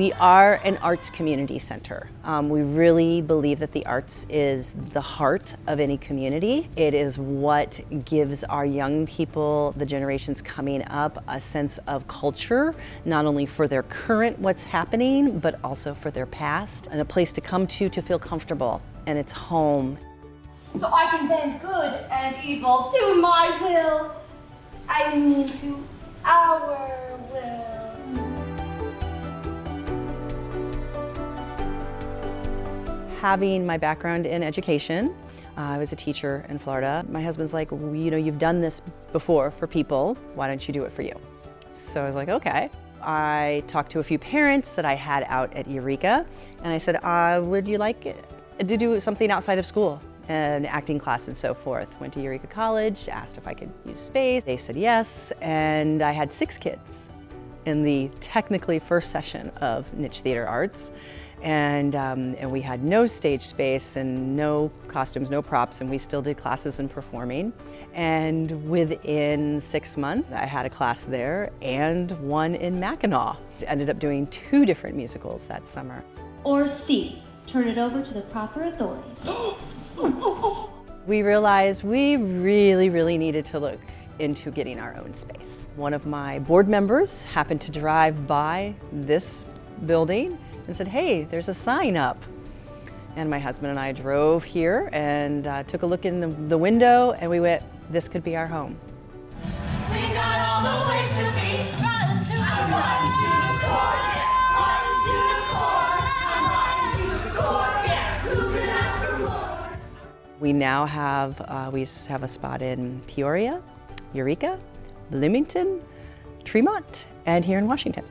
We are an arts community center. We really believe that the arts is the heart of any community. It is what gives our young people, the generations coming up, a sense of culture, not only for their current, what's happening, but also for their past, and a place to come to feel comfortable, and it's home. So I can bend good and evil to my will. I mean to our will. Having my background in education, I was a teacher in Florida. My husband's like, well, you know, you've done this before for people, why don't you do it for you? So I was like, okay. I talked to a few parents that I had out at Eureka, and I said, would you like to do something outside of school? An acting class and so forth. Went to Eureka College, asked if I could use space. They said yes, and I had 6 kids in the technically first session of Niche Theater Arts. And we had no stage space and no costumes, no props, and we still did classes in performing. And within 6 months, I had a class there and one in Mackinac. Ended up doing 2 different musicals that summer. Or C, turn it over to the proper authorities. We realized we really needed to look into getting our own space. One of my board members happened to drive by this building and said, hey, there's a sign up. And my husband and I drove here and took a look in the window, and we went, this could be our home. We got all the ways to be, riding to the core, yeah, riding to the core, I'm riding to the core, yeah, who can ask for more? We now have, we have a spot in Peoria, Eureka, Bloomington, Tremont, and here in Washington.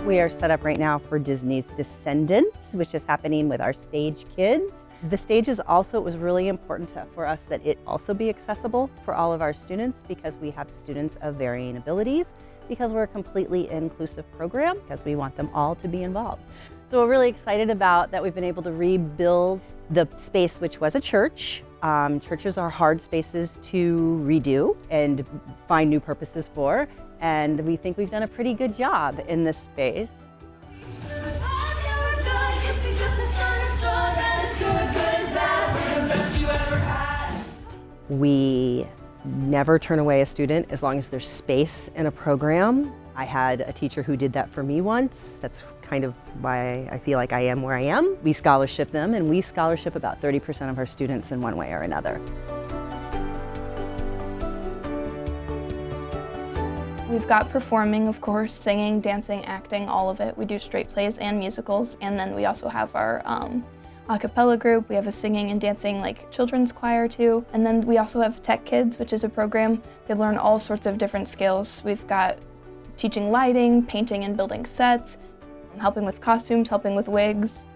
We are set up right now for Disney's Descendants, which is happening with our stage kids. The stage is also, it was really important for us that it also be accessible for all of our students, because we have students of varying abilities, because we're a completely inclusive program, because we want them all to be involved. So we're really excited about that we've been able to rebuild the space, which was a church. Churches are hard spaces to redo and find new purposes for. And we think we've done a pretty good job in this space. We never turn away a student as long as there's space in a program. I had a teacher who did that for me once. That's kind of why I feel like I am where I am. We scholarship them, and we scholarship about 30% of our students in one way or another. We've got performing, of course, singing, dancing, acting, all of it. We do straight plays and musicals, and then we also have our a cappella group. We have a singing and dancing like children's choir too. And then we also have Tech Kids, which is a program. They learn all sorts of different skills. We've got teaching lighting, painting and building sets, helping with costumes, helping with wigs,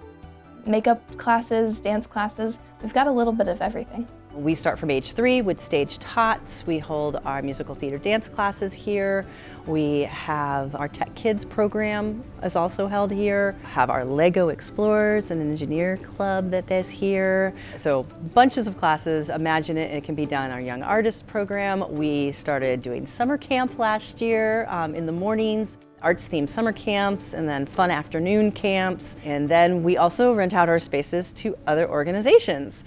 makeup classes, dance classes. We've got a little bit of everything. We start from age 3 with Stage Tots. We hold our musical theater dance classes here. We have our Tech Kids program is also held here. Have our Lego Explorers and Engineer Club that is here. So bunches of classes. Imagine it can be done. Our Young Artist program. We started doing summer camp last year in the mornings. Arts-themed summer camps, and then fun afternoon camps. And then we also rent out our spaces to other organizations.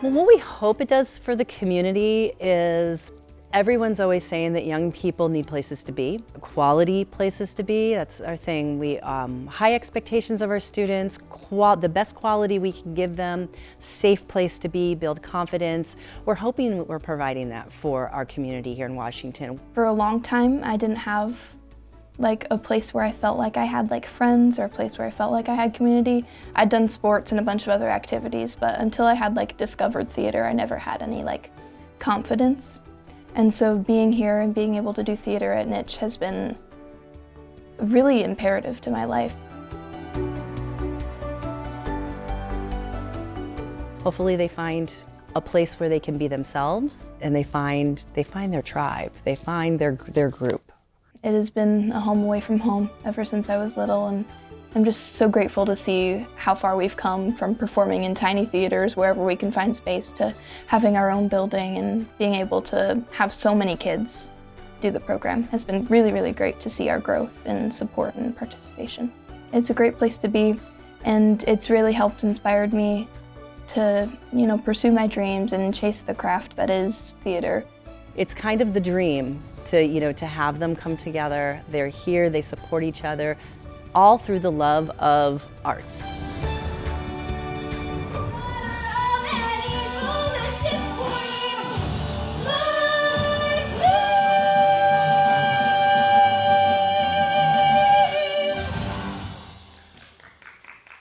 Well, what we hope it does for the community is everyone's always saying that young people need places to be, quality places to be. That's our thing. We high expectations of our students, the best quality we can give them, safe place to be, build confidence. We're hoping we're providing that for our community here in Washington. For a long time, I didn't have like a place where I felt like I had like friends, or a place where I felt like I had community. I'd done sports and a bunch of other activities, but until I had like discovered theater, I never had any like confidence. And so being here and being able to do theater at Niche has been really imperative to my life. Hopefully they find a place where they can be themselves, and they find their tribe, they find their group. It has been a home away from home ever since I was little, and I'm just so grateful to see how far we've come from performing in tiny theaters wherever we can find space to having our own building and being able to have so many kids do the program. It's been really, really great to see our growth in support and participation. It's a great place to be, and it's really helped inspired me to, pursue my dreams and chase the craft that is theater. It's kind of the dream to have them come together. They're here, they support each other, all through the love of arts.